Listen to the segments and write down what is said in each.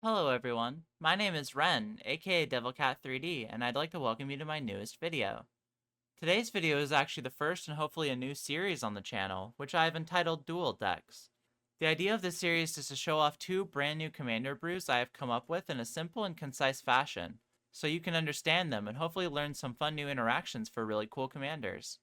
Hello everyone, my name is Ren, aka DevilCat3D, and I'd like to welcome you to my newest video. Today's video is actually the first and hopefully a new series on the channel, which I have entitled Dual Decks. The idea of this series is to show off two brand new commander brews I have come up with in a simple and concise fashion, so you can understand them and hopefully learn some fun new interactions for really cool commanders.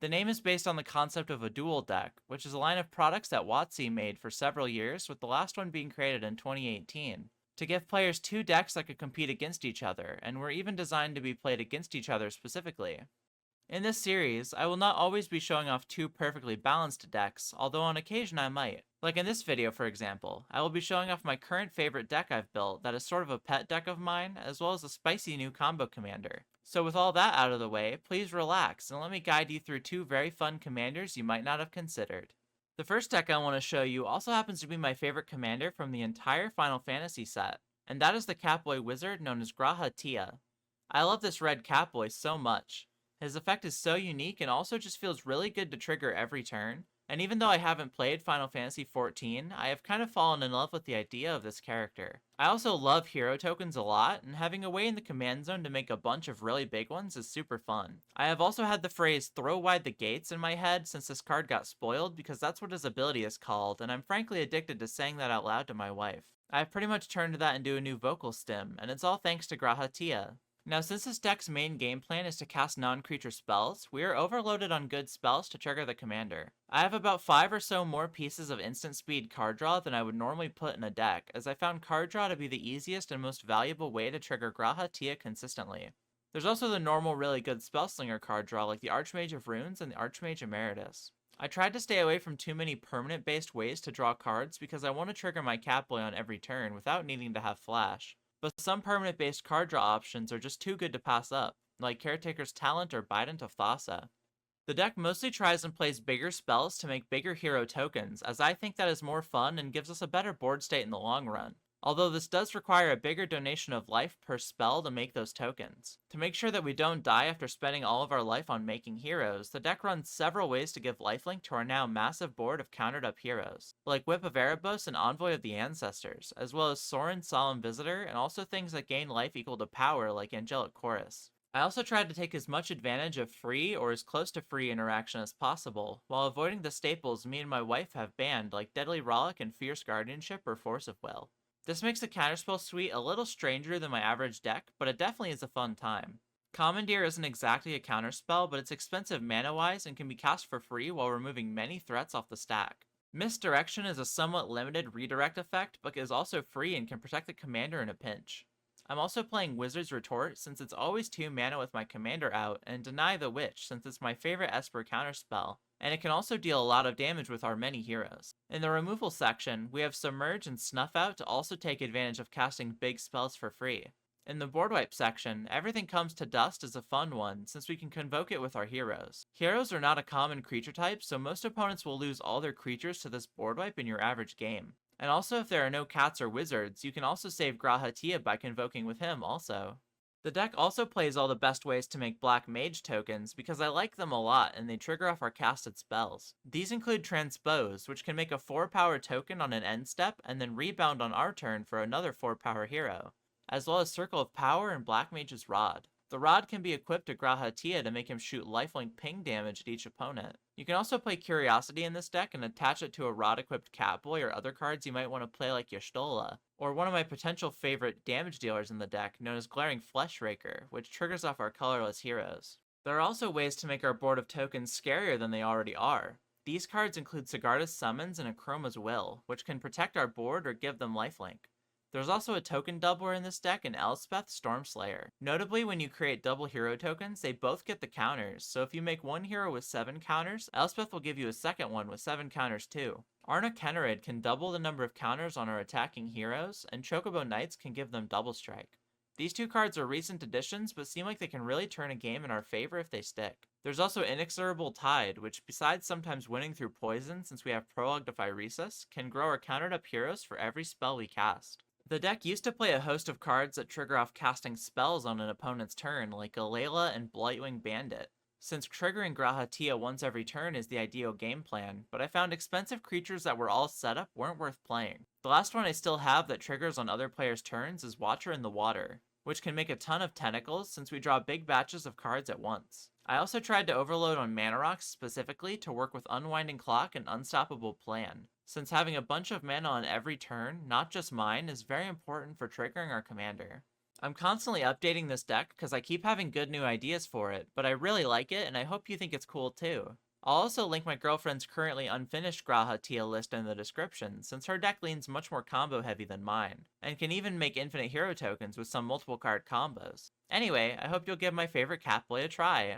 The name is based on the concept of a dual deck, which is a line of products that WotC made for several years, with the last one being created in 2018, to give players two decks that could compete against each other, and were even designed to be played against each other specifically. In this series, I will not always be showing off two perfectly balanced decks, although on occasion I might. Like in this video, for example, I will be showing off my current favorite deck I've built that is sort of a pet deck of mine, as well as a spicy new combo commander. So with all that out of the way, please relax and let me guide you through two very fun commanders you might not have considered. The first deck I want to show you also happens to be my favorite commander from the entire Final Fantasy set, and that is the catboy wizard known as Graa Tia. I love this red catboy so much. His effect is so unique and also just feels really good to trigger every turn, and even though I haven't played Final Fantasy XIV, I have kind of fallen in love with the idea of this character. I also love hero tokens a lot, and having a way in the command zone to make a bunch of really big ones is super fun. I have also had the phrase throw wide the gates in my head since this card got spoiled because that's what his ability is called, and I'm frankly addicted to saying that out loud to my wife. I've pretty much turned that into a new vocal stim, and it's all thanks to Graa Tia. Now, since this deck's main game plan is to cast non-creature spells, we are overloaded on good spells to trigger the commander. I have about 5 or so more pieces of instant speed card draw than I would normally put in a deck, as I found card draw to be the easiest and most valuable way to trigger Graa Tia consistently. There's also the normal really good spellslinger card draw like the Archmage of Runes and the Archmage Emeritus. I tried to stay away from too many permanent based ways to draw cards because I want to trigger my Catboy on every turn without needing to have flash. But some permanent-based card draw options are just too good to pass up, like Caretaker's Talent or Bident of Thassa. The deck mostly tries and plays bigger spells to make bigger hero tokens, as I think that is more fun and gives us a better board state in the long run. Although this does require a bigger donation of life per spell to make those tokens. To make sure that we don't die after spending all of our life on making heroes, the deck runs several ways to give lifelink to our now massive board of countered up heroes, like Whip of Erebos and Envoy of the Ancestors, as well as Sorin Solemn Visitor, and also things that gain life equal to power like Angelic Chorus. I also tried to take as much advantage of free or as close to free interaction as possible, while avoiding the staples me and my wife have banned like Deadly Rollick and Fierce Guardianship or Force of Will. This makes the counterspell suite a little stranger than my average deck, but it definitely is a fun time. Commandeer isn't exactly a counterspell, but it's expensive mana-wise and can be cast for free while removing many threats off the stack. Misdirection is a somewhat limited redirect effect, but is also free and can protect the commander in a pinch. I'm also playing Wizard's Retort since it's always 2 mana with my commander out, and Deny the Witch since it's my favorite Esper counterspell, and it can also deal a lot of damage with our many heroes. In the removal section, we have Submerge and Snuff Out to also take advantage of casting big spells for free. In the board wipe section, Everything Comes to Dust is a fun one since we can convoke it with our heroes. Heroes are not a common creature type, so most opponents will lose all their creatures to this board wipe in your average game. And also if there are no cats or wizards, you can also save Graa Tia by convoking with him also. The deck also plays all the best ways to make black mage tokens because I like them a lot and they trigger off our casted spells. These include Transpose, which can make a 4-power token on an end step and then rebound on our turn for another 4-power hero, as well as Circle of Power and Black Mage's Rod. The Rod can be equipped to Graa Tia to make him shoot lifelink ping damage at each opponent. You can also play Curiosity in this deck and attach it to a Rod-equipped Catboy or other cards you might want to play like Y'shtola, or one of my potential favorite damage dealers in the deck known as Glaring Fleshraker, which triggers off our colorless heroes. There are also ways to make our board of tokens scarier than they already are. These cards include Sigarda's Summons and Akroma's Will, which can protect our board or give them lifelink. There's also a token doubler in this deck in Elspeth Stormslayer. Notably, when you create double hero tokens, they both get the counters, so if you make one hero with 7 counters, Elspeth will give you a second one with 7 counters too. Arna Kennerid can double the number of counters on our attacking heroes, and Chocobo Knights can give them double strike. These two cards are recent additions, but seem like they can really turn a game in our favor if they stick. There's also Inexorable Tide, which besides sometimes winning through poison since we have Prologue to Phyresis, can grow our countered up heroes for every spell we cast. The deck used to play a host of cards that trigger off casting spells on an opponent's turn, like Alayla and Blightwing Bandit. since triggering Graa Tia once every turn is the ideal game plan, but I found expensive creatures that were all set up weren't worth playing. The last one I still have that triggers on other players' turns is Watcher in the Water, which can make a ton of tentacles since we draw big batches of cards at once. I also tried to overload on mana rocks specifically to work with Unwinding Clock and Unstoppable Plan, since having a bunch of mana on every turn, not just mine, is very important for triggering our commander. I'm constantly updating this deck because I keep having good new ideas for it, but I really like it and I hope you think it's cool too. I'll also link my girlfriend's currently unfinished Graa Tia list in the description, since her deck leans much more combo heavy than mine, and can even make infinite hero tokens with some multiple card combos. Anyway, I hope you'll give my favorite catboy a try.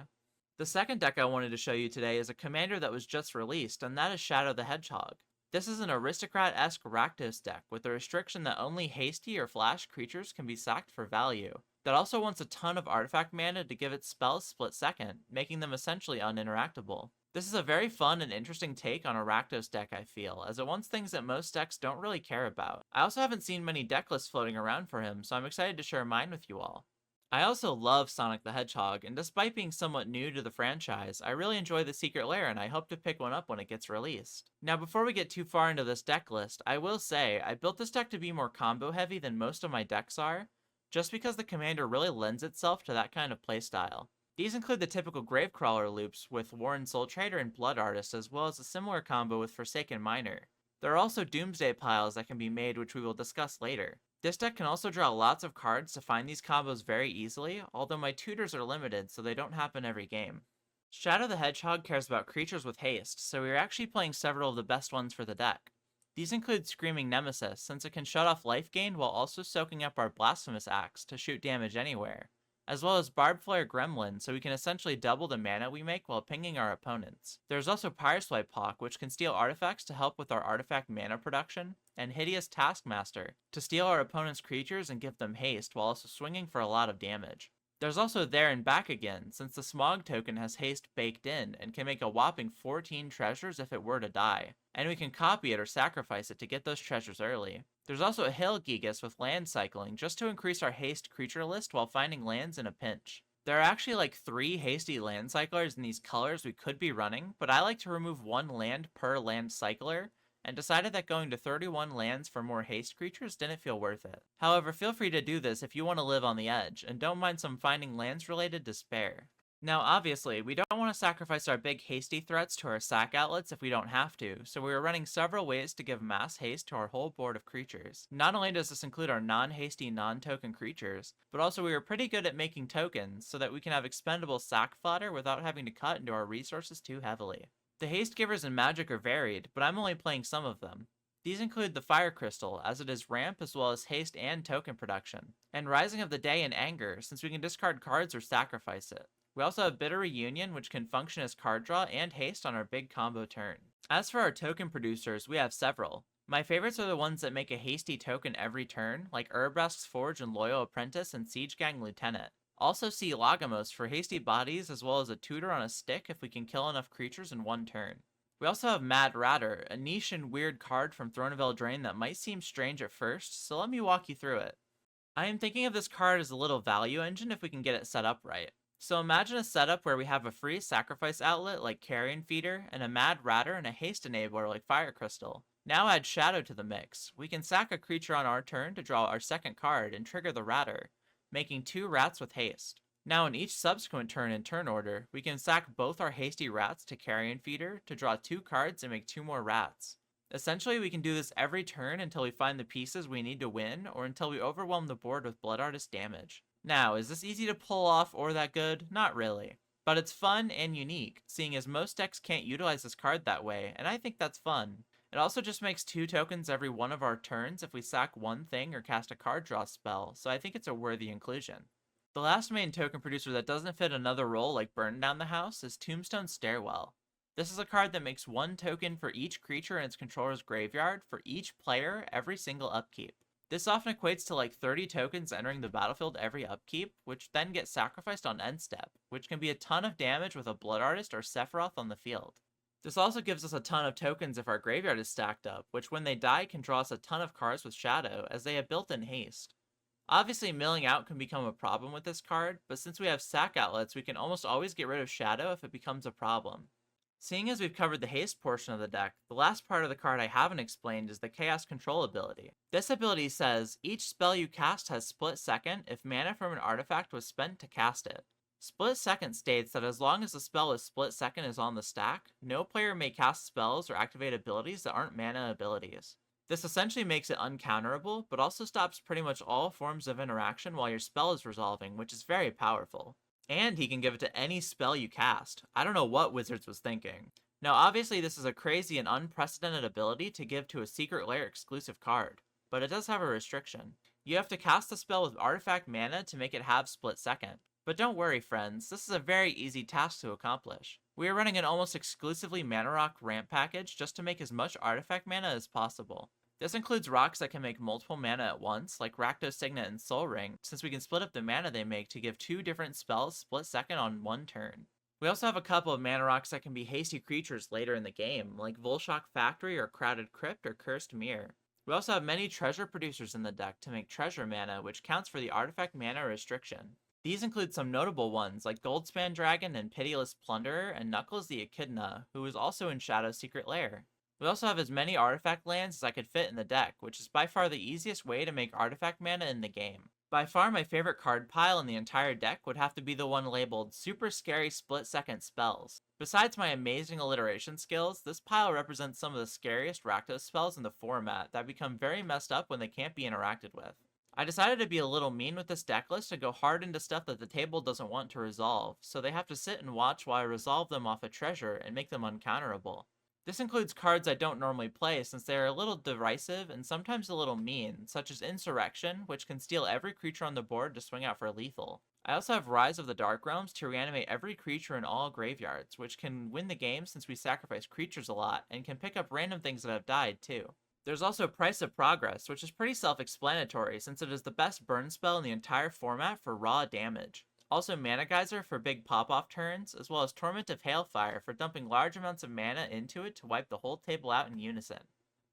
The second deck I wanted to show you today is a commander that was just released, and that is Shadow the Hedgehog. This is an aristocrat-esque Rakdos deck with the restriction that only hasty or flash creatures can be sacked for value, that also wants a ton of artifact mana to give its spells split second, making them essentially uninteractable. This is a very fun and interesting take on a Rakdos deck, I feel, as it wants things that most decks don't really care about. I also haven't seen many deck lists floating around for him, so I'm excited to share mine with you all. I also love Sonic the Hedgehog, and despite being somewhat new to the franchise, I really enjoy the Secret Lair and I hope to pick one up when it gets released. Now before we get too far into this deck list, I will say, I built this deck to be more combo heavy than most of my decks are, just because the commander really lends itself to that kind of playstyle. These include the typical Gravecrawler loops with Warren Soul Trader and Blood Artist, as well as a similar combo with Forsaken Miner. There are also Doomsday piles that can be made, which we will discuss later. This deck can also draw lots of cards to find these combos very easily, although my tutors are limited so they don't happen every game. Shadow the Hedgehog cares about creatures with haste, so we are actually playing several of the best ones for the deck. These include Screaming Nemesis, since it can shut off life gain while also soaking up our Blasphemous Axe to shoot damage anywhere, as well as Barbed Flare Gremlin, so we can essentially double the mana we make while pinging our opponents. There's also Pyreswipe Hawk, which can steal artifacts to help with our artifact mana production, and Hideous Taskmaster, to steal our opponent's creatures and give them haste while also swinging for a lot of damage. There's also There and Back Again, since the Smog token has haste baked in and can make a whopping 14 treasures if it were to die, and we can copy it or sacrifice it to get those treasures early. There's also a Hail Gigas with land cycling, just to increase our haste creature list while finding lands in a pinch. There are actually like 3 hasty land cyclers in these colors we could be running, but I like to remove 1 land per land cycler, and decided that going to 31 lands for more haste creatures didn't feel worth it. However, feel free to do this if you want to live on the edge, and don't mind some finding lands related despair. Now obviously, we don't want to sacrifice our big hasty threats to our sack outlets if we don't have to, so we are running several ways to give mass haste to our whole board of creatures. Not only does this include our non-hasty, non-token creatures, but also we are pretty good at making tokens so that we can have expendable sack fodder without having to cut into our resources too heavily. The haste givers in Magic are varied, but I'm only playing some of them. These include the Fire Crystal, as it is ramp as well as haste and token production, and Rising of the Day and Anger, since we can discard cards or sacrifice it. We also have Bitter Reunion, which can function as card draw and haste on our big combo turn. As for our token producers, we have several. My favorites are the ones that make a hasty token every turn, like Urbrask's Forge and Loyal Apprentice and Siege Gang Lieutenant. Also see Lagamos for hasty bodies, as well as a tutor on a stick if we can kill enough creatures in one turn. We also have Mad Ratter, a niche and weird card from Throne of Eldraine that might seem strange at first, so let me walk you through it. I am thinking of this card as a little value engine if we can get it set up right. So imagine a setup where we have a free sacrifice outlet like Carrion Feeder, and a Mad Ratter and a haste enabler like Fire Crystal. Now add Shadow to the mix. We can sack a creature on our turn to draw our second card and trigger the Ratter, making 2 rats with haste. Now in each subsequent turn in turn order, we can sack both our hasty rats to Carrion Feeder to draw 2 cards and make 2 more rats. Essentially, we can do this every turn until we find the pieces we need to win, or until we overwhelm the board with Blood Artist damage. Now, is this easy to pull off or that good? Not really. But it's fun and unique, seeing as most decks can't utilize this card that way, and I think that's fun. It also just makes 2 tokens every one of our turns if we sack one thing or cast a card draw spell, so I think it's a worthy inclusion. The last main token producer that doesn't fit another role like Burn Down the House is Tombstone Stairwell. This is a card that makes 1 token for each creature in its controller's graveyard for each player every single upkeep. This often equates to like 30 tokens entering the battlefield every upkeep, which then get sacrificed on end step, which can be a ton of damage with a Blood Artist or Sephiroth on the field. This also gives us a ton of tokens if our graveyard is stacked up, which when they die can draw us a ton of cards with Shadow, as they have built-in haste. Obviously, milling out can become a problem with this card, but since we have sack outlets, we can almost always get rid of Shadow if it becomes a problem. Seeing as we've covered the haste portion of the deck, the last part of the card I haven't explained is the Chaos Control ability. This ability says, each spell you cast has split second if mana from an artifact was spent to cast it. Split second states that as long as the spell with split second is on the stack, no player may cast spells or activate abilities that aren't mana abilities. This essentially makes it uncounterable, but also stops pretty much all forms of interaction while your spell is resolving, which is very powerful. And he can give it to any spell you cast. I don't know what Wizards was thinking. Now, obviously, this is a crazy and unprecedented ability to give to a Secret Lair exclusive card, but it does have a restriction. You have to cast the spell with artifact mana to make it have split second. But don't worry, friends, this is a very easy task to accomplish. We are running an almost exclusively Mana Rock ramp package just to make as much artifact mana as possible. This includes rocks that can make multiple mana at once, like Rakdos Signet and Soul Ring, since we can split up the mana they make to give 2 different spells split second on one turn. We also have a couple of mana rocks that can be hasty creatures later in the game, like Volshock Factory or Crowded Crypt or Cursed Mirror. We also have many treasure producers in the deck to make treasure mana, which counts for the artifact mana restriction. These include some notable ones like Goldspan Dragon and Pitiless Plunderer and Knuckles the Echidna, who is also in Shadow's Secret Lair. We also have as many artifact lands as I could fit in the deck, which is by far the easiest way to make artifact mana in the game. By far my favorite card pile in the entire deck would have to be the one labeled Super Scary Split Second Spells. Besides my amazing alliteration skills, this pile represents some of the scariest Rakdos spells in the format that become very messed up when they can't be interacted with. I decided to be a little mean with this deck list and go hard into stuff that the table doesn't want to resolve, so they have to sit and watch while I resolve them off a treasure and make them uncounterable. This includes cards I don't normally play since they are a little derisive and sometimes a little mean, such as Insurrection, which can steal every creature on the board to swing out for lethal. I also have Rise of the Dark Realms to reanimate every creature in all graveyards, which can win the game since we sacrifice creatures a lot, and can pick up random things that have died too. There's also Price of Progress, which is pretty self-explanatory since it is the best burn spell in the entire format for raw damage. Also Mana Geyser for big pop-off turns, as well as Torment of Hailfire for dumping large amounts of mana into it to wipe the whole table out in unison.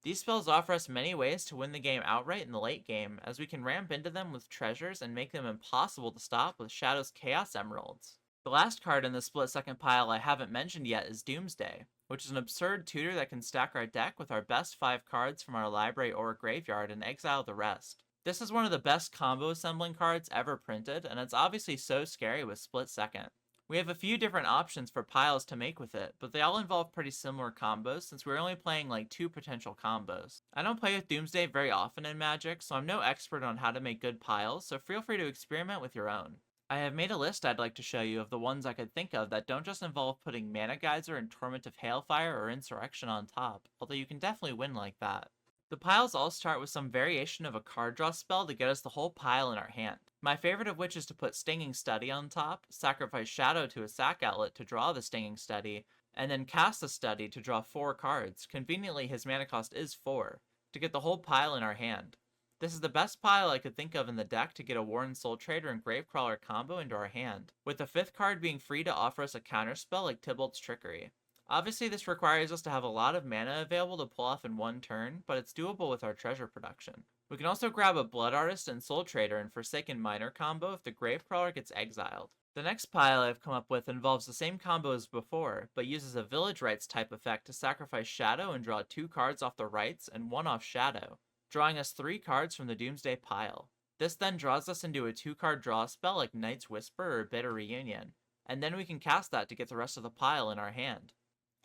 These spells offer us many ways to win the game outright in the late game, as we can ramp into them with treasures and make them impossible to stop with Shadow's Chaos Emeralds. The last card in the split second pile I haven't mentioned yet is Doomsday, which is an absurd tutor that can stack our deck with our best 5 cards from our library or graveyard and exile the rest. This is one of the best combo assembling cards ever printed, and it's obviously so scary with split second. We have a few different options for piles to make with it, but they all involve pretty similar combos since we're only playing like 2 potential combos. I don't play with Doomsday very often in Magic, so I'm no expert on how to make good piles, so feel free to experiment with your own. I have made a list I'd like to show you of the ones I could think of that don't just involve putting Mana Geyser and Torment of Hailfire or Insurrection on top, although you can definitely win like that. The piles all start with some variation of a card draw spell to get us the whole pile in our hand. My favorite of which is to put Stinging Study on top, sacrifice Shadow to a sack outlet to draw the Stinging Study, and then cast the Study to draw 4 cards. Conveniently, his mana cost is 4, to get the whole pile in our hand. This is the best pile I could think of in the deck to get a Warren Soul Trader and Gravecrawler combo into our hand, with the 5th card being free to offer us a counterspell like Tybalt's Trickery. Obviously, this requires us to have a lot of mana available to pull off in one turn, but it's doable with our treasure production. We can also grab a Blood Artist and Soul Trader and Forsaken Miner combo if the Gravecrawler gets exiled. The next pile I've come up with involves the same combo as before, but uses a Village Rites type effect to sacrifice Shadow and draw 2 cards off the rights and 1 off Shadow, drawing us 3 cards from the Doomsday pile. This then draws us into a 2-card draw spell like Night's Whisper or Bitter Reunion, and then we can cast that to get the rest of the pile in our hand.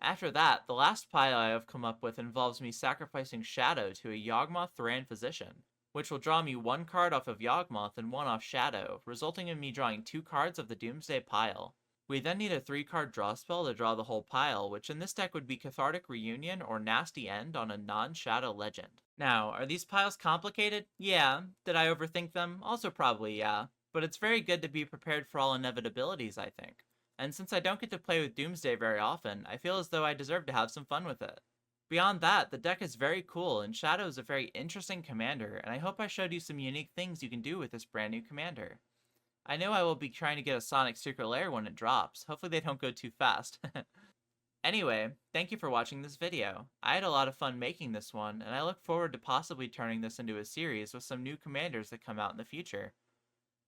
After that, the last pile I have come up with involves me sacrificing Shadow to a Yawgmoth Thran Physician, which will draw me 1 card off of Yawgmoth and 1 off Shadow, resulting in me drawing 2 cards of the Doomsday pile. We then need a 3-card draw spell to draw the whole pile, which in this deck would be Cathartic Reunion or Nasty End on a non-Shadow legend. Now, are these piles complicated? Yeah. Did I overthink them? Also probably yeah. But it's very good to be prepared for all inevitabilities, I think. And since I don't get to play with Doomsday very often, I feel as though I deserve to have some fun with it. Beyond that, the deck is very cool, and Shadow is a very interesting commander, and I hope I showed you some unique things you can do with this brand new commander. I know I will be trying to get a Sonic Secret Lair when it drops. Hopefully they don't go too fast. Anyway, thank you for watching this video. I had a lot of fun making this one, and I look forward to possibly turning this into a series with some new commanders that come out in the future.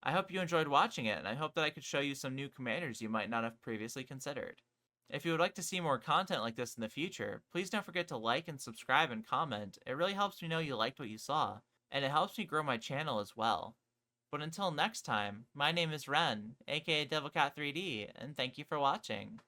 I hope you enjoyed watching it, and I hope that I could show you some new commanders you might not have previously considered. If you would like to see more content like this in the future, please don't forget to like and subscribe and comment. It really helps me know you liked what you saw, and it helps me grow my channel as well. But until next time, my name is Ren, aka DevilCat3D, and thank you for watching.